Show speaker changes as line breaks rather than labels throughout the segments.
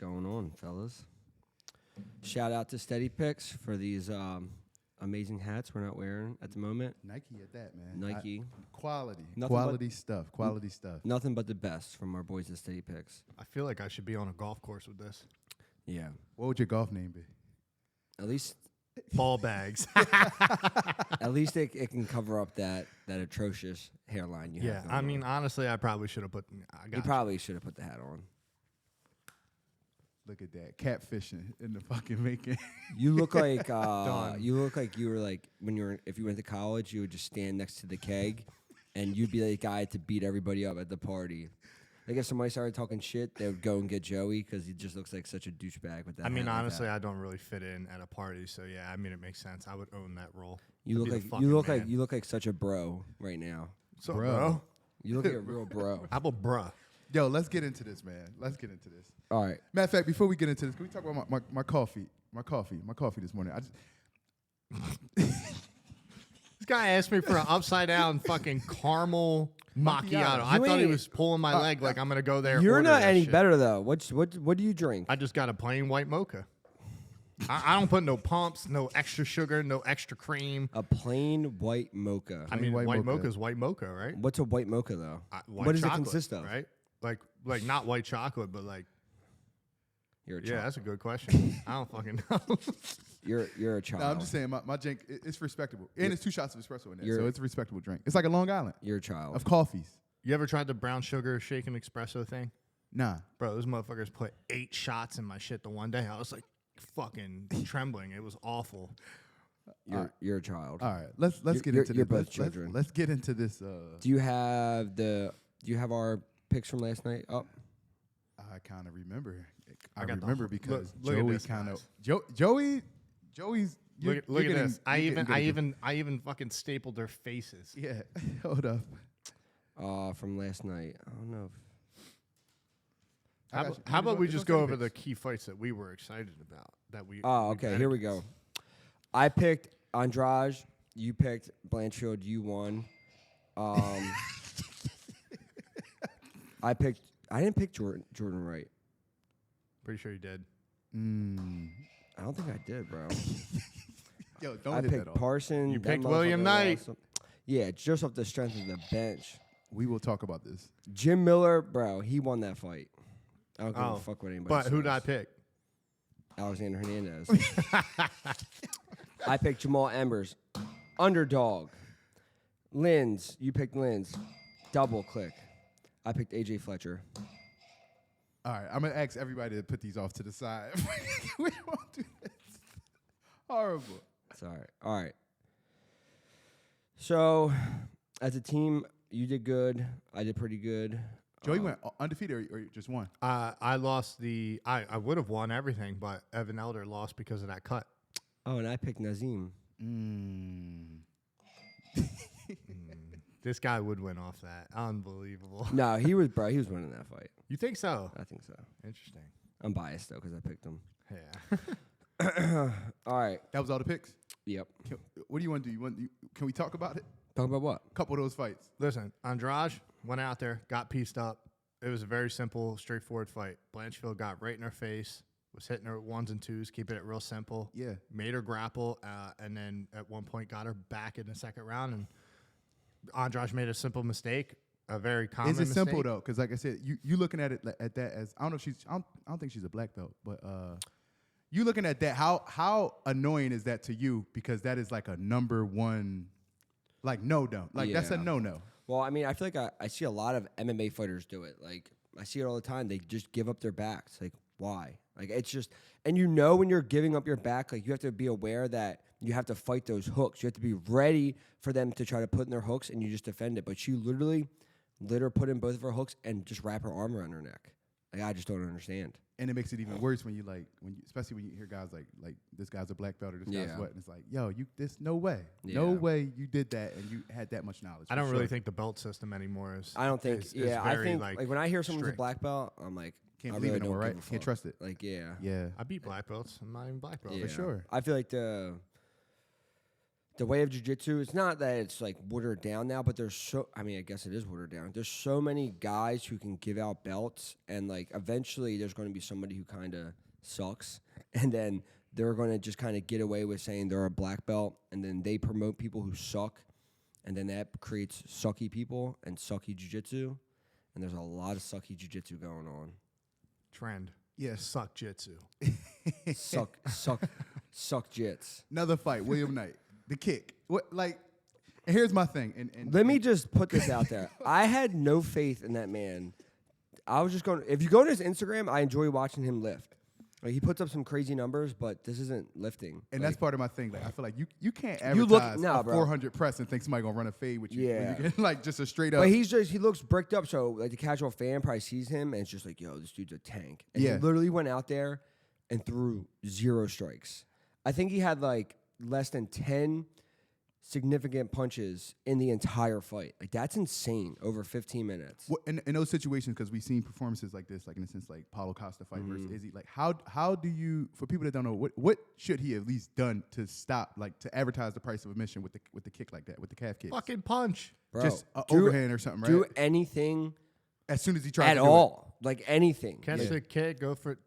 going on, fellas? Shout out to Steady Picks for these amazing hats we're not wearing at the moment.
Nike at that, man.
Nike.
Quality stuff.
Nothing but the best from our boys at Steady Picks.
I feel like I should be on a golf course with this.
Yeah.
What would your golf name be?
At least
Ball bags.
at least it can cover up that atrocious hairline you have.
Yeah, I mean, honestly, I probably should have put.
You probably should have put the hat on.
Look at that, catfishing in the fucking making.
You look like you were like if you went to college, you would just stand next to the keg, and you'd be the guy to beat everybody up at the party. Like if somebody started talking shit, they would go and get Joey because he just looks like such a douchebag with that.
I mean,
hat
honestly,
like
I don't really fit in at a party, so yeah, I mean, it makes sense. I would own that role.
you look like such a bro right now.
So, bro.
You look like a real bro.
How about bruh?
Yo, let's get into this, man. Let's get into this.
All right.
Matter of fact, before we get into this, can we talk about my coffee? My coffee this morning.
This guy asked me for an upside down fucking caramel macchiato. I thought he was pulling my leg like I'm gonna go there.
You're
order
not
that
any
shit.
better though. What do you drink?
I just got a plain white mocha. I don't put no pumps, no extra sugar, no extra cream.
A plain white mocha.
I mean,
white
white
mocha.
mocha is white mocha, right?
What's a white mocha though?
White
What does
chocolate,
it consist of?
Right? Like not white chocolate, but like.
You're a
Yeah,
child.
that's a good question. I don't fucking know.
You're a child.
No, I'm just saying my drink. It's respectable, and it's 2 shots of espresso in there,
You're-
so it's a respectable drink. It's like a Long Island
You're a child.
of coffees.
You ever tried the brown sugar shaken espresso thing?
Nah,
Bro, those motherfuckers put 8 shots in my shit the one day. I was like fucking trembling. It was awful.
You're a child.
all right. Let's get
you're
into this.
both children.
Let's get into this.
Do you have our picks from last night up?
I kind of remember. I
got the
remember
whole-
because
look at
Joey
this,
kind of
guys.
Joey's.
Look at this. I
even.
even fucking stapled their faces.
Yeah. Hold up.
From last night. I don't know.
How about we just go over the key fights that we were excited about?
Oh, okay. Here we go. I picked Andrade. You picked Blanchfield. You won. I didn't pick Jordan Wright.
Pretty sure you did.
I don't think I did, bro.
Yo, don't
I
hit
picked
that off.
Parson.
You
That
picked William
motherfucker
Knight.
lost. Yeah, just off the strength of the bench.
We will talk about this.
Jim Miller, bro, he won that fight. I don't give a fuck what anybody
But
says.
who did I pick?
Alexander Hernandez. I picked Jamal Embers. Underdog. Linz. You picked Linz. Double click. I picked AJ Fletcher.
All right, I'm gonna ask everybody to put these off to the side. We won't do this. Horrible.
Sorry. All right. So, as a team, you did good. I did pretty good.
Joey went undefeated or just won?
I lost the. I would have won everything, but Evan Elder lost because of that cut.
Oh, and I picked Nazim.
This guy would win off that. Unbelievable.
No, he was winning that fight.
You think so?
I think so.
Interesting.
I'm biased, though, because I picked him.
Yeah.
All right.
That was all the picks.
Yep.
What do you want to do? Can we talk about it?
Talk about what?
A couple of those fights.
Listen, Andrade went out there, got pieced up. It was a very simple, straightforward fight. Blanchfield got right in her face, was hitting her with 1s and 2s, keeping it real simple.
Yeah.
Made her grapple, and then at one point got her back in the second round. And Andrade made a simple mistake, a very common
Is it
mistake.
simple though? Because like I said, you looking at it at that as I don't know if she's I don't think she's a black belt, but you looking at that how annoying is that to you? Because that is like a number one, like no. Like that's a
Yeah.
no.
Well, I mean, I feel like I see a lot of MMA fighters do it. Like, I see it all the time. They just give up their backs. Like, why? Like, it's just, and you know when you're giving up your back, like, you have to be aware that you have to fight those hooks. You have to be ready for them to try to put in their hooks, and you just defend it. But she literally let her put in both of her hooks and just wrap her arm around her neck. Like, I just don't understand.
And it makes it even worse when you especially when you hear guys like this guy's a black belt or this guy's
Yeah.
what, and it's like, yo, there's no way,
Yeah.
no way you did that and you had that much knowledge.
I
for
don't really
sure.
think the belt system anymore is.
I don't think,
is
I
very,
think, like when I hear someone's
strict.
a black belt, I'm like,
Can't
I
believe
really
it no more,
don't
right?
give a
Can't
fuck.
trust it.
Like, yeah.
Yeah.
I beat black belts. I'm not even black belt.
Yeah.
sure.
I feel like the the way of jiu-jitsu, it's not that it's like watered down now, but I guess it is watered down. There's so many guys who can give out belts, and like eventually there's going to be somebody who kind of sucks, and then they're going to just kind of get away with saying they're a black belt, and then they promote people who suck, and then that creates sucky people and sucky jiu-jitsu, and there's a lot of sucky jiu-jitsu going on.
Trend.
Yes.
Suck jitsu.
Suck jits.
Another fight, William Knight. The kick. What, like, and here's my thing. And
Let me just put this out there. I had no faith in that man. I was just going, if you go to his Instagram, I enjoy watching him lift. Like, he puts up some crazy numbers, but this isn't lifting.
And
like,
that's part of my thing. Like, I feel like you can't
You look-
advertise
nah,
a
bro.
400 press and think somebody gonna run a fade with you.
Yeah.
When you get, like just a straight up.
But he looks bricked up, so like the casual fan probably sees him and it's just like, yo, this dude's a tank. And
Yeah.
he literally went out there and threw 0 strikes. I think he had like less than 10 significant punches in the entire fight. Like, that's insane over 15 minutes.
What, in those situations, because we've seen performances like this, like in a sense, like Paulo Costa fight versus Izzy. Like, how do you, for people that don't know, what should he at least done to stop, like to advertise the price of admission with the kick like that, with the calf kick?
Fucking punch.
Bro,
Just an
do-
overhand or something, right?
Do anything
As soon as he tries
at
to do
all. Like, anything.
Catch
Like,
the kick,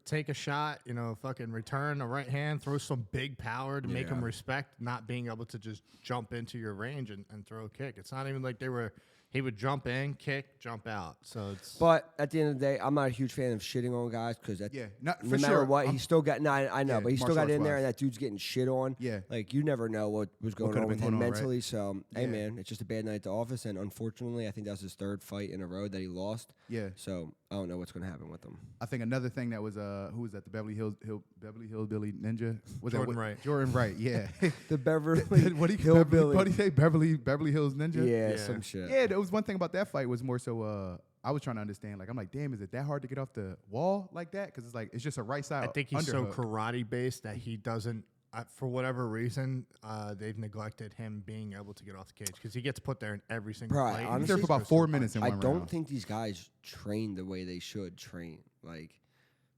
take a shot, fucking return a right hand, throw some big power to make him respect not being able to just jump into your range and throw a kick. It's not even like he would jump in, kick, jump out. So it's.
But at the end of the day, I'm not a huge fan of shitting on guys because
not
no
for
matter
sure.
what, he still got. No, I know,
Yeah,
but he still
martial
got in
arts
there,
wise.
and that dude's getting shit on.
Yeah.
Like, you never know what was going
could've
on with
been
him
going on, right?
mentally. So, hey,
Yeah.
man, it's just a bad night at the office, and unfortunately, I think that was his 3rd fight in a row that he lost.
Yeah.
So I don't know what's going to happen with him.
I think another thing that was who was that? The Beverly Hillbilly Ninja? Was
Jordan
that
Wright.
Jordan Wright, yeah.
The Beverly
what do you
Hillbilly.
What do you say? Beverly Hills Ninja?
Yeah,
Yeah.
some shit.
Yeah, there was one thing about that fight was more so I was trying to understand. Like, I'm like, damn, is it that hard to get off the wall like that? Because it's like it's just a right side.
I think he's so
underhook.
karate based that he doesn't. For whatever reason, they've neglected him being able to get off the cage because he gets put there in every single
Bro,
fight.
honestly,
He's there for about 4 minutes in
I
one
don't
round.
think these guys train the way they should train. Like,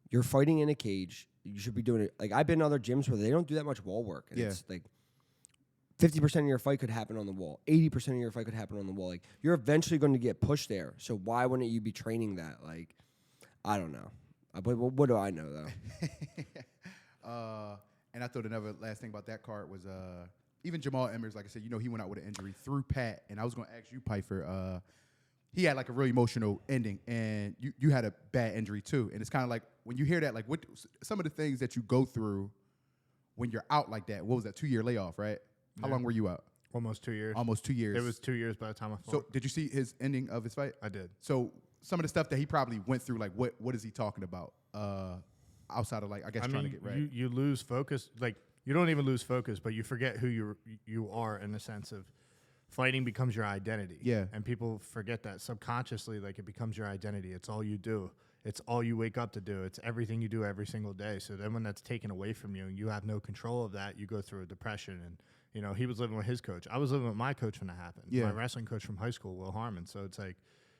you're fighting in a cage. You should be doing it. Like, I've been in other gyms where they don't do that much wall work. And
Yeah.
it's like 50% of your fight could happen on the wall. 80% of your fight could happen on the wall. Like, you're eventually going to get pushed there. So why wouldn't you be training that? Like, I don't know. But what do I know, though?
And I thought another last thing about that card was even Jamal Emmers, like I said, he went out with an injury through Pat. And I was going to ask you, Pyfer, he had like a really emotional ending, and you had a bad injury too. And it's kind of like when you hear that, like what some of the things that you go through when you're out like that. What was that 2-year layoff, right? How long were you out?
Almost 2 years.
Almost 2 years.
It was 2 years by the time I fought.
So did you see his ending of his fight?
I did.
So some of the stuff that he probably went through, like what is he talking about outside of like I guess trying to get right?
You lose focus. Like, you don't even lose focus, but you forget who you are in the sense of fighting becomes your identity.
Yeah.
And people forget that subconsciously, like it becomes your identity. It's all you do. It's all you wake up to do. It's everything you do every single day. So then when that's taken away from you and you have no control of that, you go through a depression. And, he was living with his coach. I was living with my coach when that happened.
Yeah.
My wrestling coach from high school, Will Harmon. So it's like,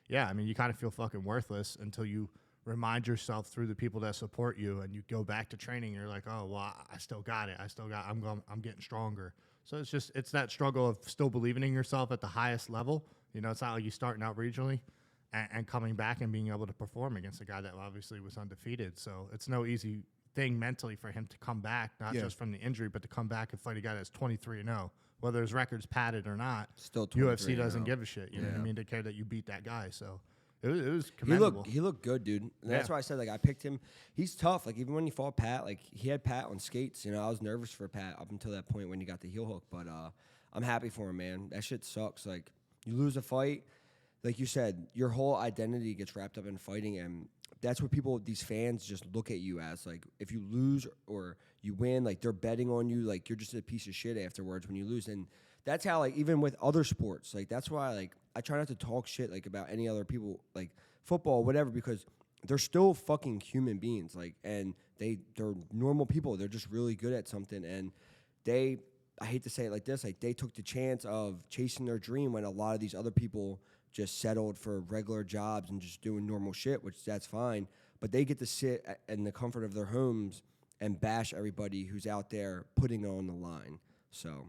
yeah, I mean, you kind of feel fucking worthless until you remind yourself through the people that support you, and you go back to training. And you're like, oh well, I still got it. I'm getting stronger. So it's that struggle of still believing in yourself at the highest level. It's not like you starting out regionally and coming back and being able to perform against a guy that obviously was undefeated. So it's no easy thing mentally for him to come back, not just from the injury, but to come back and fight a guy that's 23-0. Whether his record's padded or not,
Still
UFC doesn't
23-0.
give a shit. You know what I mean? They care that you beat that guy. So it was commendable.
He looked good, dude. And that's why I said, like, I picked him. He's tough. Like, even when he fought Pat, like, he had Pat on skates. I was nervous for Pat up until that point when he got the heel hook. But I'm happy for him, man. That shit sucks. Like, you lose a fight, like you said, your whole identity gets wrapped up in fighting, and that's what these fans just look at you as. Like, if you lose or you win, like, they're betting on you. Like, you're just a piece of shit afterwards when you lose. And that's how, like, even with other sports, like, that's why, like, I try not to talk shit, like, about any other people, like, football, whatever, because they're still fucking human beings, like, and they're normal people. They're just really good at something, and I hate to say it like this, like, they took the chance of chasing their dream when a lot of these other people just settled for regular jobs and just doing normal shit, which that's fine, but they get to sit in the comfort of their homes and bash everybody who's out there putting it on the line. So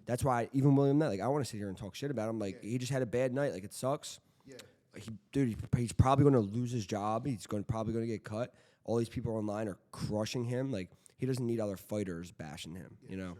That's why even William Knight, like I want to sit here and talk shit about him. Like he just had a bad night. Like it sucks.
Yeah.
He's probably going to lose his job. He's probably going to get cut. All these people online are crushing him. Like he doesn't need other fighters bashing him. You know.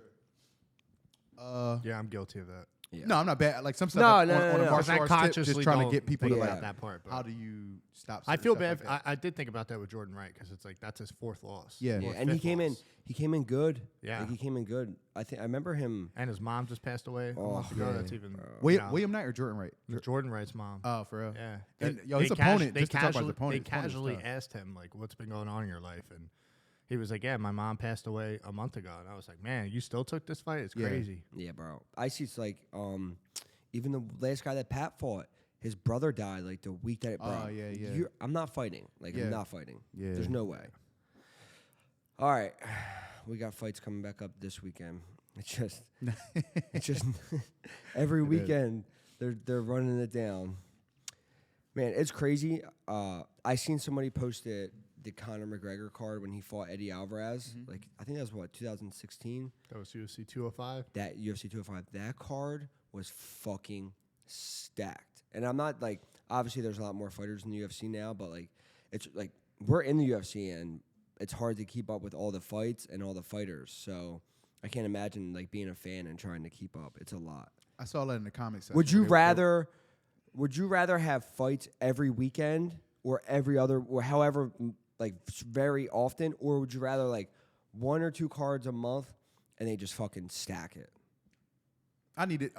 Sure.
Yeah, I'm guilty of that.
Yeah.
No, I'm not bad. Like some stuff
No,
on
no,
a
no.
martial arts tip, just trying to get people to
think
like
about that part. But
how do you stop?
I
certain
feel
stuff
bad.
like that?
I did think about that with Jordan Wright because it's like that's his 4th loss.
Yeah.
Yeah,
Or
and he
5th
came in.
loss.
He came in good.
Yeah.
Like he came in good. I remember him.
And his mom just passed away a
Oh,
month ago.
yeah.
That's even
William Knight or Jordan Wright?
Jordan Wright's mom.
Oh, for real?
Yeah.
And,
They-
yo, his
they
opponent.
casu-
Just to talk about his opponent.
They
his opponent's
casually
tough.
asked him like, "What's been going on in your life?" And he was like, "Yeah, my mom passed away a month ago." And I was like, "Man, you still took this fight? It's
Yeah.
crazy."
Yeah, bro. I see. It's like even the last guy that Pat fought, his brother died like the week that it. Bro,
Oh, yeah.
I'm not fighting. Like
Yeah.
I'm not fighting.
Yeah.
There's no way. All right, we got fights coming back up this weekend. It's just every weekend they're running it down. Man, it's crazy. I seen somebody posted the Conor McGregor card when he fought Eddie Alvarez. Like I think that was what 2016.
That was UFC 205.
That UFC 205. That card was fucking stacked. And I'm not like obviously there's a lot more fighters in the UFC now, but like it's like we're in the UFC and it's hard to keep up with all the fights and all the fighters. So I can't imagine like being a fan and trying to keep up. It's a lot.
I saw that in the comics.
Would you rather have fights every weekend or every other or however like very often, or would you rather like 1 or 2 cards a month and they just fucking stack it?
I need it.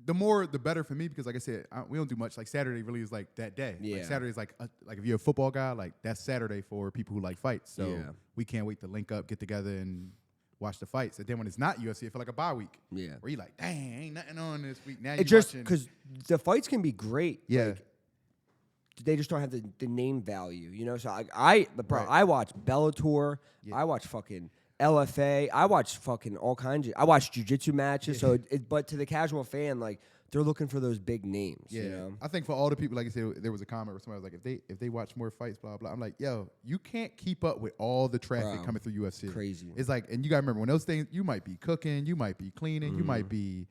The more, the better for me because, like I said, we don't do much. Like Saturday really is like that day.
Yeah.
Like Saturday is like if you're a football guy, like that's Saturday for people who like fights. So
Yeah.
we can't wait to link up, get together, and watch the fights. And then when it's not UFC, it feel like a bye week.
Yeah.
Where you like, dang, ain't nothing on this week. Now
It
you
just
watching.
because the fights can be great.
Yeah.
Like, they just don't have the name value, you know. So but bro,
Right.
I watch Bellator.
Yeah.
I watch fucking LFA. I watch fucking all kinds of. I watch jiu-jitsu matches. So, but to the casual fan, like they're looking for those big names.
Yeah,
You know?
I think for all the people, like I said, there was a comment where somebody was like, if they watch more fights, blah blah. I'm like, yo, you can't keep up with all the traffic
Bro,
coming through UFC.
crazy.
It's like, and you gotta remember when those things, you might be cooking, you might be cleaning, you might be,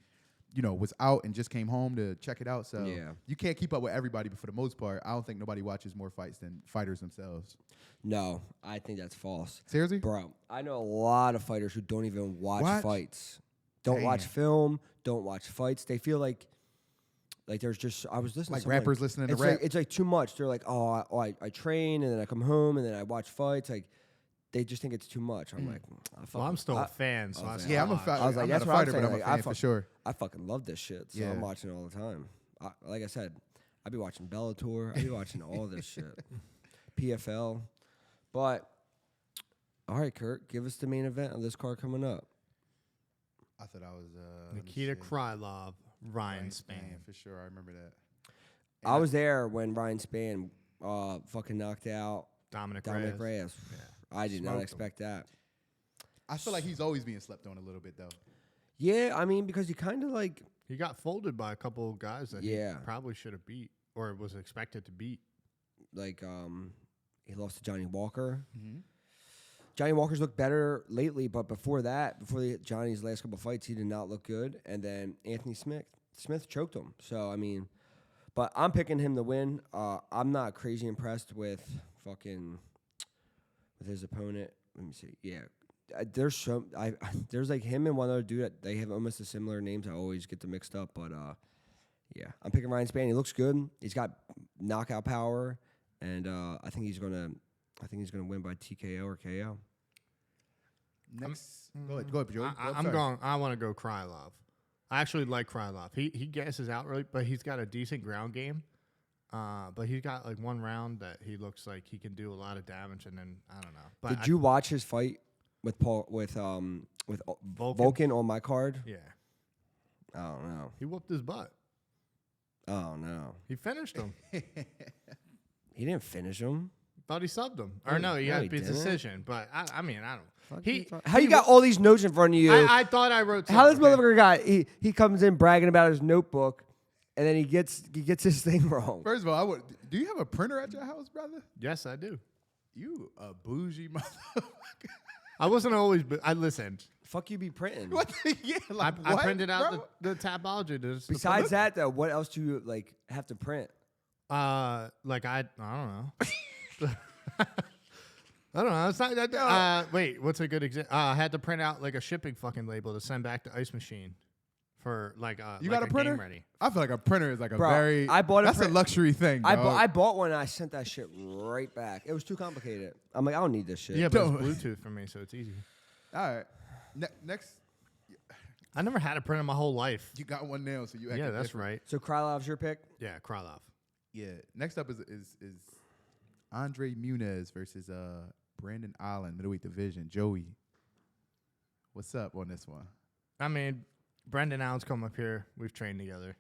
was out and just came home to check it out. So
Yeah.
you can't keep up with everybody. But for the most part, I don't think nobody watches more fights than fighters themselves.
No, I think that's false.
Seriously,
Bro, I know a lot of fighters who don't even watch
What?
fights. Don't watch
Damn.
film. Don't watch fights. They feel like there's just. I was listening
Like
to someone,
rappers listening to
it's
rap.
Like, it's like too much. They're like, I train and then I come home and then I watch fights. Like they just think it's too much. I'm like,
Well, I'm still a fan, so I
yeah, I'm a
watch.
fighter.
I was like,
I'm
that's
not a
what I'm
fighter, but
saying.
I'm a
Like,
fan for sure.
I fucking love this shit. So
Yeah.
I'm watching it all the time. Like I said, I be watching Bellator. I be watching all this shit. PFL. But all right, Kurt, give us the main event of this card coming up.
I thought I was let me
Nikita
see.
Ryan
Ryan
Spann.
for sure. I remember that.
I was there when Ryan Spann fucking knocked out
Dominic
Dominic
Reyes.
Reyes.
Yeah.
I did not
Smoked him.
expect that.
I feel like he's always being slept on a little bit though.
Yeah, I mean, because he kind of like,
He got folded by a couple of guys that
Yeah.
he probably should have beat or was expected to beat.
he lost to Johnny Walker. Johnny Walker's looked better lately, but before Johnny's last couple fights, he did not look good. And then Anthony Smith choked him. So, I mean, but I'm picking him to win. I'm not crazy impressed with his opponent. Let me see. Yeah. There's like him and one other dude that they have almost a similar names. I always get them mixed up, but yeah, I'm picking Ryan Spann. He looks good. He's got knockout power, and I think he's gonna win by TKO or KO.
Next, go ahead, Joey.
I want to go Krylov. I actually like Krylov. He gasses out really, but he's got a decent ground game. But he's got like one round that he looks like he can do a lot of damage, and then I don't know. But
Did you watch his fight with Vulcan on my card?
Yeah,
I don't know.
he whooped his butt.
Oh no,
He finished him.
he didn't finish him.
Thought he subbed him, or no, he
No,
had
he
his
didn't.
decision. But I mean, I don't.
How you got all these notes in front of you?
I thought I wrote.
How this
something, okay?
motherfucker got? He comes in bragging about his notebook, and then he gets his thing wrong.
First of all, do you have a printer at your house, brother?
Yes, I do.
You a bougie motherfucker.
I wasn't always. I listened.
Fuck you be printing.
What? Yeah, like
I
what,
printed out
bro?
the tabology.
Besides that, though, what else do you like have to print?
Like I don't know. I don't know. It's not that. Wait, what's a good example? I had to print out like a shipping fucking label to send back to Ice Machine for like
You
like
got a printer?
game ready.
I feel like a printer is like a
Bro,
very.
I bought a
That's a
print-
luxury thing.
I
dog.
bought one and I sent that shit right back. It was too complicated. I'm like, I don't need this shit.
Yeah, but
Don't-
it's Bluetooth for me, so it's easy.
All right. Next,
I never had a printer my whole life.
you got one nail, so you.
Yeah,
acting
that's
different.
right.
So Krylov's your pick?
Yeah, Krylov.
Yeah. Next up is Andre Muniz versus Brandon Allen, middleweight division. Joey, what's up on this one?
I mean, Brendan Allen's come up here. We've trained together.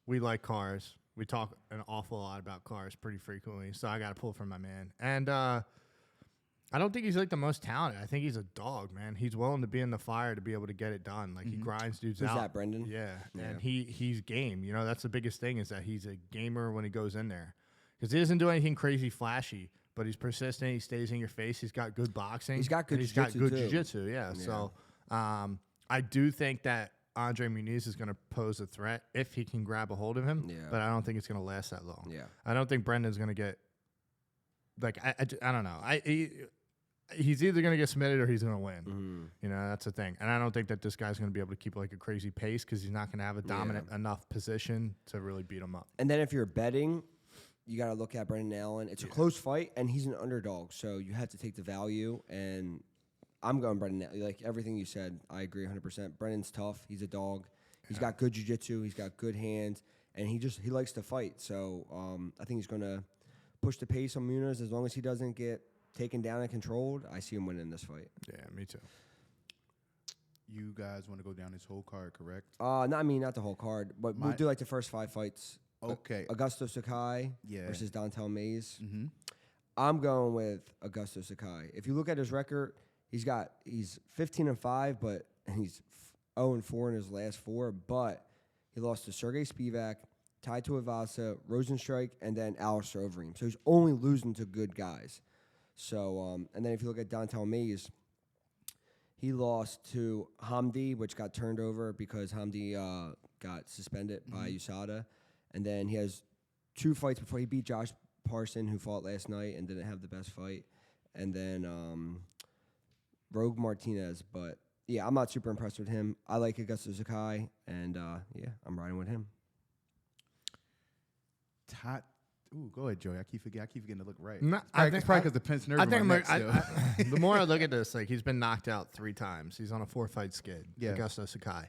We like cars. We talk an awful lot about cars pretty frequently, so I got to pull from my man. And I don't think he's like the most talented. I think he's a dog, man. He's willing to be in the fire to be able to get it done. Like he grinds dudes
Who's
out.
that, Brendan?
Yeah,
Yeah.
and he's game. You know, that's the biggest thing is that he's a gamer when he goes in there because he doesn't do anything crazy flashy, but he's persistent. He stays in your face. He's got good boxing.
He's got good
and he's got
jiu-jitsu,
good
too.
jiu-jitsu. Yeah. So I do think that Andre Muniz is going to pose a threat if he can grab a hold of him.
Yeah.
But I don't think it's going to last that long.
Yeah.
I don't think Brendan's going to get like I don't know. He's either going to get submitted or he's going to win.
Mm-hmm.
You know, that's the thing. And I don't think that this guy's going to be able to keep like a crazy pace because he's not going to have a dominant enough position to really beat him up.
And then if you're betting, you got to look at Brendan Allen. It's a close fight, and he's an underdog, so you have to take the value. And I'm going Brendan Allen. Like everything you said, I agree 100%. Brendan's tough. He's a dog. He's got good jiu-jitsu. He's got good hands, and he likes to fight. So I think he's going to push the pace on Muniz as long as he doesn't get taken down and controlled. I see him winning this fight.
Yeah, me too.
You guys want to go down this whole card, correct?
Not the whole card, but we'll do like the first 5 fights.
Okay.
Augusto Sakai
Yeah.
versus Dontel Mays.
Mm-hmm.
I'm going with Augusto Sakai. If you look at his record, he's 15-5, but he's 0-4 in his last 4. But he lost to Sergey Spivak, Tai Tuivasa, Rosenstrike, and then Alistair Overeem. So he's only losing to good guys. So and then if you look at Dontel Mays, he lost to Hamdi, which got turned over because Hamdi got suspended by USADA. And then he has 2 fights before he beat Josh Parson, who fought last night and didn't have the best fight. And then Rogue Martinez. But, yeah, I'm not super impressed with him. I like Augusto Sakai, and, I'm riding with him.
Ooh, go ahead, Joey. I keep forgetting to look right.
No,
It's probably because the Pence nerve.
I think
in my neck still.
the more I look at this, like he's been knocked out 3 times. He's on a 4-fight skid.
Yeah.
Augusto Sakai.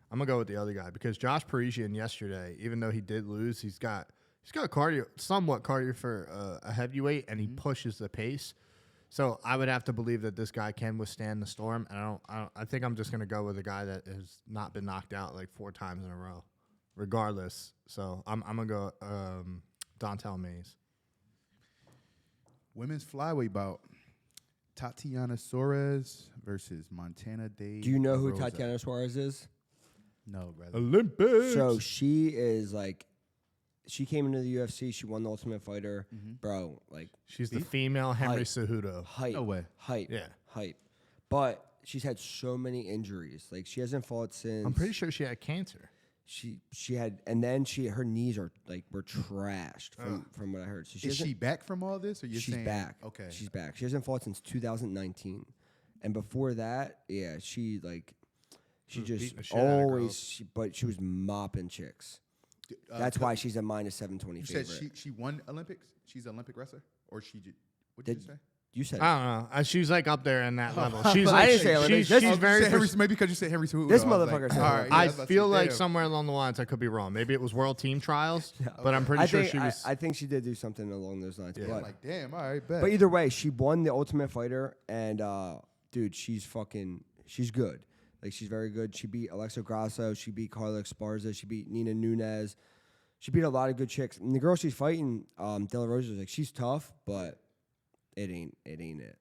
I'm gonna go with the other guy because Josh Parisian yesterday, even though he did lose, he's got cardio, somewhat cardio for a heavyweight, and he pushes the pace. So I would have to believe that this guy can withstand the storm. And I think I'm just gonna go with a guy that has not been knocked out like 4 times in a row, regardless. So I'm gonna go Dontel Mays.
Women's flyweight bout. Tatiana Suarez versus Montana Day.
Do you know who
Rosa.
Tatiana Suarez is?
No, brother.
Olympics.
So she is like, she came into the UFC. She won the Ultimate Fighter. Bro, like,
She's the female Henry
Hype.
Cejudo.
hype.
No way.
Hype.
Yeah.
Hype. But she's had so many injuries. Like, she hasn't fought since.
I'm pretty sure she had cancer.
She had, and then her knees were trashed from what I heard. So
Is she back from all this, or you're
she's
saying
back.
Okay.
She's back. She hasn't fought since 2019, and before that, yeah, she
was
just
beating the shit out of
always. But she was mopping chicks. That's why she's a minus 720
You
favorite.
said she won Olympics. She's an Olympic wrestler, or she did. What did you say?
You said
I don't know. She's like up there in that level. She's
I
like,
didn't say Olympics.
she's
This-
very.
maybe because you said Henry Cejudo.
This
I was
motherfucker said
all right,
Olympics.
yeah,
I
was about to
feel
say,
like
damn.
somewhere along the lines I could be wrong. Maybe it was World Team Trials, but I'm pretty sure she was.
I think she did do something along those lines.
Yeah.
But,
Like, damn, all right, bet.
but either way, she won the Ultimate Fighter, and dude, she's good. Like, she's very good. She beat Alexa Grasso. She beat Carla Esparza. She beat Nina Nunez. She beat a lot of good chicks. And the girl she's fighting, De La Rosa, is like, she's tough, but it ain't it.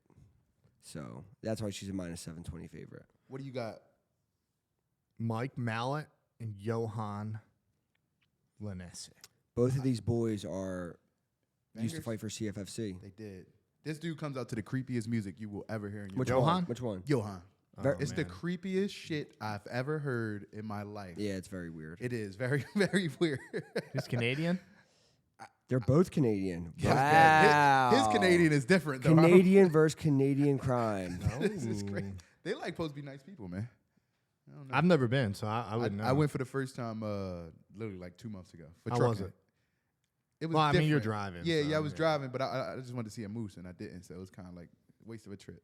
So that's why she's a minus 720 favorite.
What do you got?
Mike Malott and Yohan Lainesse.
Both of these boys used to
Bangers?
fight for CFFC.
They did. This dude comes out to the creepiest music you will ever hear in your
Which
Yohan?
one? Which one?
Yohan. It's the creepiest shit I've ever heard in my life.
Yeah, it's very weird.
It is very, very weird.
He's Canadian.
They're both Canadian.
Yeah,
Wow.
his Canadian is different, though.
Canadian versus Canadian crime.
This is crazy. They like supposed to be nice people, man. I don't know.
I've never been, so I wouldn't know.
I went for the first time literally like 2 months ago. For
How
trucking.
was it?
It was
Well, I mean, you're
different.
driving.
Yeah,
so,
yeah, I was driving, but I just wanted to see a moose, and I didn't, so it was kind of like a waste of a trip.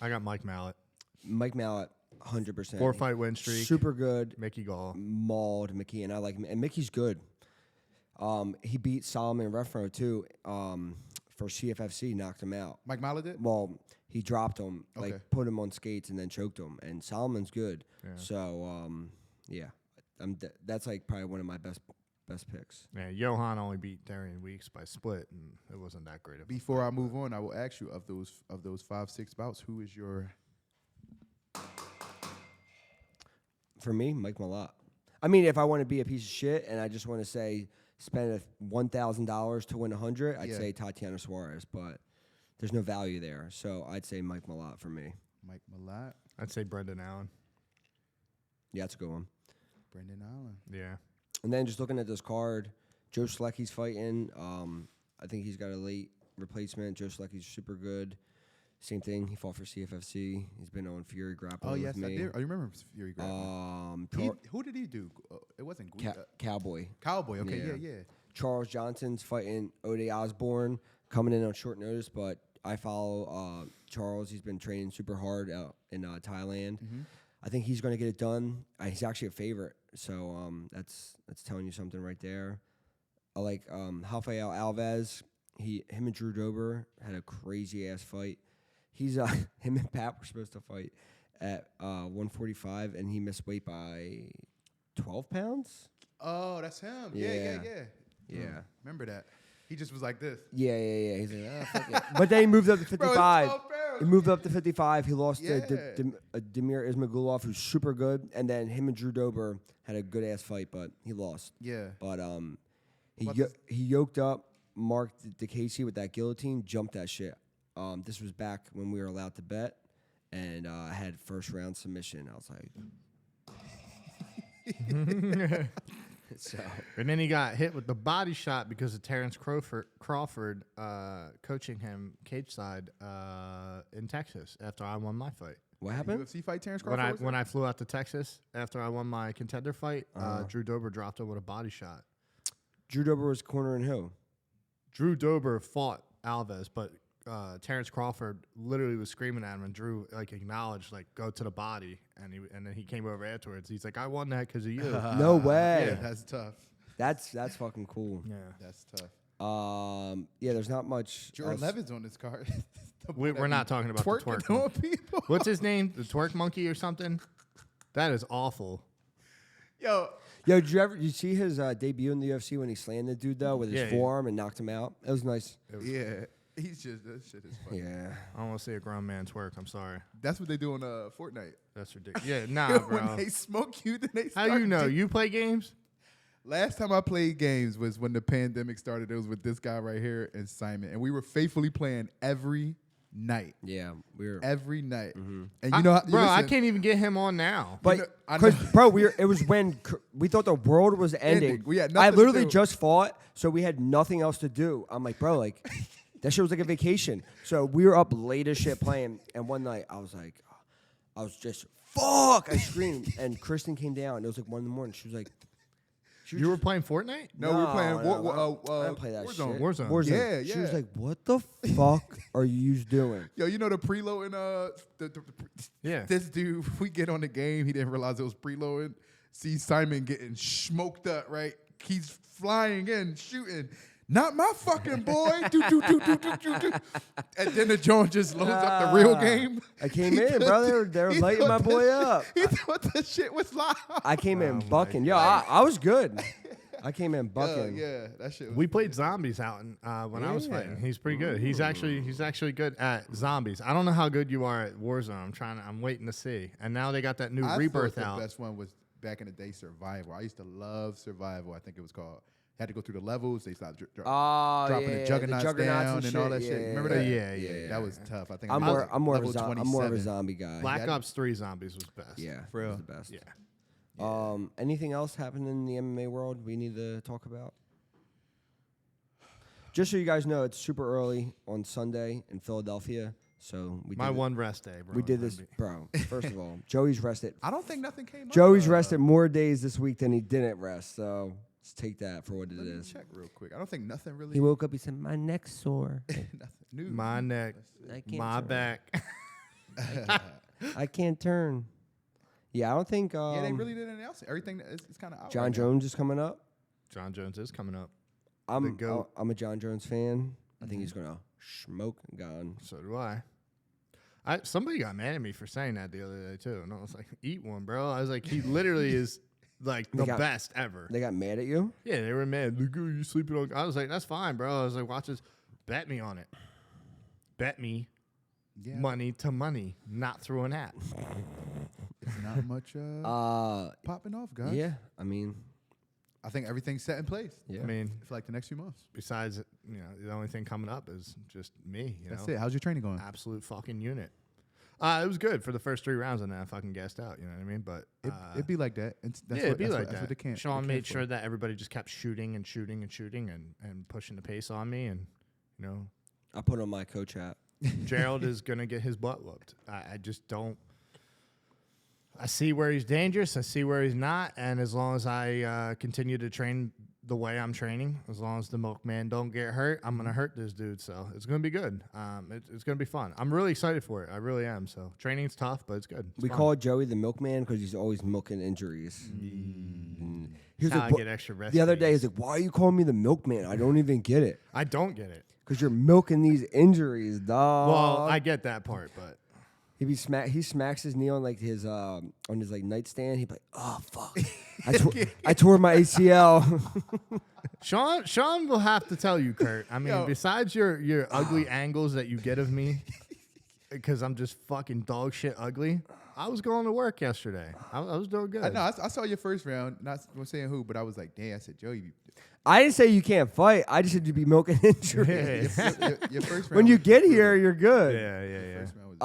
I got Mike Malott.
Mike Malott, 100%.
4-fight win streak.
Super good.
Mickey Gall.
Mauled Mickey, and I like him. And Mickey's good. He beat Solomon Refro, too, for CFFC, knocked him out.
Mike Malott did?
Well, he dropped him,
Okay.
like put him on skates and then choked him. And Solomon's good.
Yeah.
So, yeah. That's like probably one of my best picks.
Yeah, Yohan only beat Darian Weeks by split, and it wasn't that great. Of
Before I move on, I will ask you, of those 5-6 bouts, who is your...
For me, Mike Malott. I mean, if I want to be a piece of shit and I just want to say spend $1,000 to win 100, I'd say Tatiana Suarez, but there's no value there. So I'd say Mike Malott for me.
Mike Malott.
I'd say Brendan Allen.
Yeah, that's a good one.
Brendan Allen.
Yeah.
And then just looking at this card, Joe Schlecky's fighting. I think he's got a late replacement. Joe Schlecky's super good. Same thing. He fought for CFFC. He's been on Fury grappling
Oh, yes,
with me.
I did. I remember Fury grappling. Who did he do? It wasn't
Cowboy.
Cowboy. Okay, yeah.
Charles Johnson's fighting Ode Osborne, coming in on short notice, but I follow Charles. He's been training super hard out in Thailand.
Mm-hmm.
I think he's going to get it done. He's actually a favorite, so that's telling you something right there. I like Rafael Alves. Him and Drew Dober had a crazy ass fight. He's him and Pat were supposed to fight at 145, and he missed weight by 12 pounds.
Oh, that's him.
Yeah.
Yeah. Remember that? He just was like this.
Yeah. He's like, oh, fuck it. But then he moved up to 55. He moved up to 55. He lost to Demir Ismagulov, who's super good. And then him and Drew Dober had a good ass fight, but he lost.
Yeah.
But he yoked up Mark DeCasey with that guillotine, jumped that shit. This was back when we were allowed to bet, and I had first round submission. I was like, so.
And then he got hit with the body shot because of Terrence Crawford coaching him cage side in Texas after I won my fight.
What happened?
UFC fight, Terrence Crawford?
When I flew out to Texas after I won my contender fight, Drew Dober dropped him with a body shot.
Drew Dober was cornering who?
Drew Dober fought Alves, but Terrence Crawford literally was screaming at him, and Drew acknowledged go to the body, and then he came over afterwards. He's like, I won that because of you.
No way.
Yeah, that's tough.
That's fucking cool.
Yeah,
That's tough.
Yeah, there's not much.
Jordan Levin's on this card.
we're not talking about the twerk.
on people.
What's his name? The twerk monkey or something? That is awful.
Yo, did you see his debut in the UFC when he slammed the dude though with his forearm and knocked him out? It was nice.
Yeah. He's just, that shit is funny.
Yeah.
I don't want to see a grown man twerk. I'm sorry.
That's what they do on Fortnite.
That's ridiculous. Yeah, nah, bro.
When they smoke you, then they
How
start
you know? You play games?
Last time I played games was when the pandemic started. It was with this guy right here and Simon. And we were faithfully playing every night.
Yeah, we were.
Every night.
Mm-hmm.
And you know how,
bro, I can't even get him on now.
But, bro, it was when we thought the world was ending.
We had
I
nothing to
literally
do.
just fought, so we had nothing else to do. I'm like, bro, that shit was like a vacation. So we were up late as shit playing, and one night I was just, fuck! I screamed, and Kristen came down, and it was like 1 a.m. She was like,
you were playing Fortnite?
No, we were playing
I don't play that
Warzone.
shit.
Warzone.
Yeah,
She
yeah.
was like, what the fuck are you doing?
Yo, you know the preloading?
Yeah.
This dude, we get on the game. He didn't realize it was preloading. See Simon getting smoked up, right? He's flying in, shooting. Not my fucking boy. Do. And then the joint just loads up the real game.
I came in, bro. They were lighting my boy up.
He thought the shit was live.
I came in bucking. Yo, I was good. I came in bucking.
Yeah, that shit was
We played zombies out when I was
Yeah.
fighting. He's pretty good. He's actually good at zombies. I don't know how good you are at Warzone. I'm waiting to see. And now they got that new
I
Rebirth
thought
out.
the best one was back in the day, Survival. I used to love Survival. I think it was called. had to go through the levels. They started
Oh,
dropping the juggernauts down and all that
shit.
shit. Remember that?
Yeah.
That was tough. I think
I'm
I
more
level
of a zombie guy.
Black Ops 3 Zombies was best.
Yeah,
For real.
it was the best.
Yeah.
Anything else happening in the MMA world we need to talk about? Just so you guys know, it's super early on Sunday in Philadelphia. So
My one rest day, bro.
We did this, bro. First of all, Joey's rested.
I don't think nothing came up.
Joey's rested more days this week than he didn't rest. So let's take that for what it
Let me
is.
check real quick. I don't think nothing really.
He woke up. He said, "My neck's sore.
nothing new.
My neck,
I can't
my
turn.
back.
I can't turn." Yeah, I don't think.
Yeah, they really didn't announce it. Everything is kind of out.
John
right now.
Jones is coming up.
John Jones is coming up.
I'm
GOAT.
I'm a John Jones fan. I think he's gonna smoke gun.
So do I. Somebody got mad at me for saying that the other day too, and I was like, "Eat one, bro." I was like, "He literally is like the best ever."
They got mad at you.
Yeah, they were mad. Look, you sleeping on. I was like, "That's fine, bro." I was like, "Watch this. Bet me on it. Bet me money to money, not through an app."
It's not much popping off, guys.
Yeah, I mean,
I think everything's set in place.
yeah.
I mean,
For like the next few months.
besides, the only thing coming up is just me.
That's it. How's your training going?
Absolute fucking unit. It was good for the first 3 rounds, and then I fucking gassed out. You know what I mean? But
It'd be like that.
it'd be like
That's what
that.
they can't.
Sean
they
made
can't
sure
for.
that everybody just kept shooting and pushing the pace on me, and
I put on my coach hat.
Gerald is gonna get his butt whooped. I just don't. I see where he's dangerous. I see where he's not, and as long as I continue to train the way I'm training, as long as the milkman don't get hurt, I'm gonna hurt this dude. So it's gonna be good. It's gonna be fun. I'm really excited for it. I really am. So training's tough, but it's good.
We call Joey the milkman because he's always milking injuries. Here's
how I
the
get extra rest.
The other day,
days.
he's like, "Why are you calling me the milkman? I don't even get it."
I don't get it.
Because you're milking these injuries, dog.
Well, I get that part, but
He smacks his knee on like his on his like nightstand. He'd be like, "Oh fuck, I tore my ACL."
Sean will have to tell you, Kurt. I mean,
Yo.
besides your ugly angles that you get of me, because I'm just fucking dog shit ugly. I was going to work yesterday. I was doing good.
I saw your first round. Not saying who, but I was like, "Damn!" I said, "Joey."
I didn't say you can't fight. I just said you'd be milking injuries.
Your first round.
When you
was
get
brutal.
here, you're good.
Yeah.
First round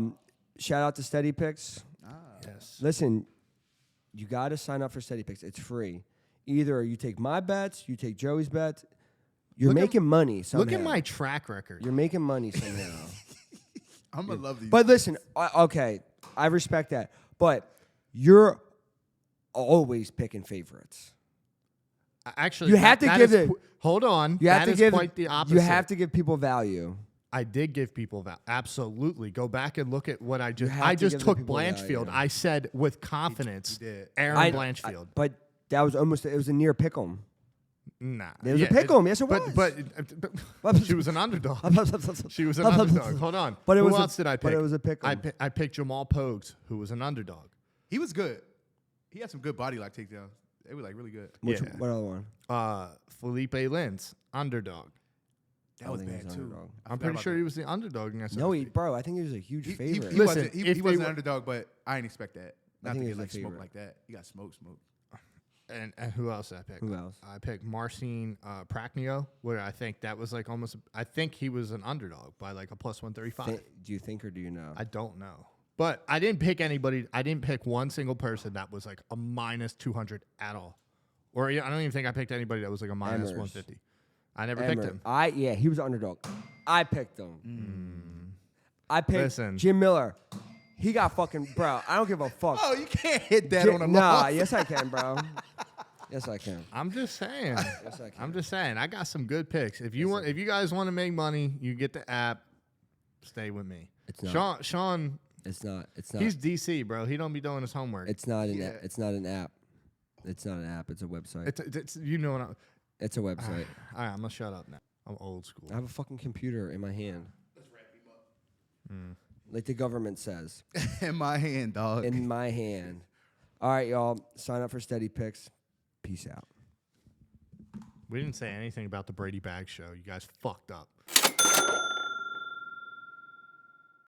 was
Shout out to Steady Picks.
Yes.
Listen, you got to sign up for Steady Picks. It's free. Either you take my bets, you take Joey's bets. You're making money somehow.
Look at my track record.
You're making money somehow.
I'm gonna love these.
But listen, okay, I respect that. But you're always picking favorites.
Actually,
You have to
that
give
is
it-
Hold on.
You have
That
to
is
give
quite the opposite.
You have to give people value.
I did give people that. Absolutely. Go back and look at what I just.
have
I
to
just
give the
took
people
Blanchfield.
value.
I said with confidence,
He did.
Aaron Blanchfield.
But that was almost. It was a near pick 'em.
Nah.
It was a pick 'em. Yes, it was.
But she was an underdog. She was an underdog. Hold on.
But it
Who
was
else did I pick?
But it was a pick 'em.
I picked Jamal Pogues, who was an underdog.
he was good. He had some good body lock takedowns. They were like really good.
Which,
Yeah.
What other one?
Felipe Lins, underdog.
That was
think he
bad
was
too.
underdog.
I'm pretty sure he was the underdog against
No,
SFP.
bro. I think he was a huge
He
favorite.
Listen,
wasn't.
if
He
they
was an
were-
underdog, but I didn't expect that. Not
think
to
he
get
was
like
a
smoked
favorite.
like that. He got smoked.
And who else did I pick?
Who else?
I picked Marcin Prachnio, where I think that was like almost. I think he was an underdog by like a plus 135.
Do you think or do you know?
I don't know. But I didn't pick anybody. I didn't pick one single person that was like a minus 200 at all. Or I don't even think I picked anybody that was like a minus
Emmers.
150. I never picked him.
Yeah, he was an underdog. I picked him. I picked
Listen.
Jim Miller. He got fucking bro. I don't give a fuck.
Oh, you can't hit that on a
Nah,
loss.
yes I can, bro. Yes I can.
I'm just saying.
Yes I can.
I'm just saying. I got some good picks. If you if you guys want to make money, you get the app. Stay with me.
It's not.
Sean.
It's not. It's not.
He's DC, bro. He don't be doing his homework.
It's not an. It's not an app. It's not an app. It's a website.
It's you know what?
It's a website.
All right, I'm gonna shut up now. I'm old school.
I have a fucking computer in my hand. Let's wrap him up. Like the government says.
In my hand, dog.
In my hand. All right, y'all. Sign up for Steady Picks. Peace out.
We didn't say anything about the BradyBagz Show. You guys fucked up.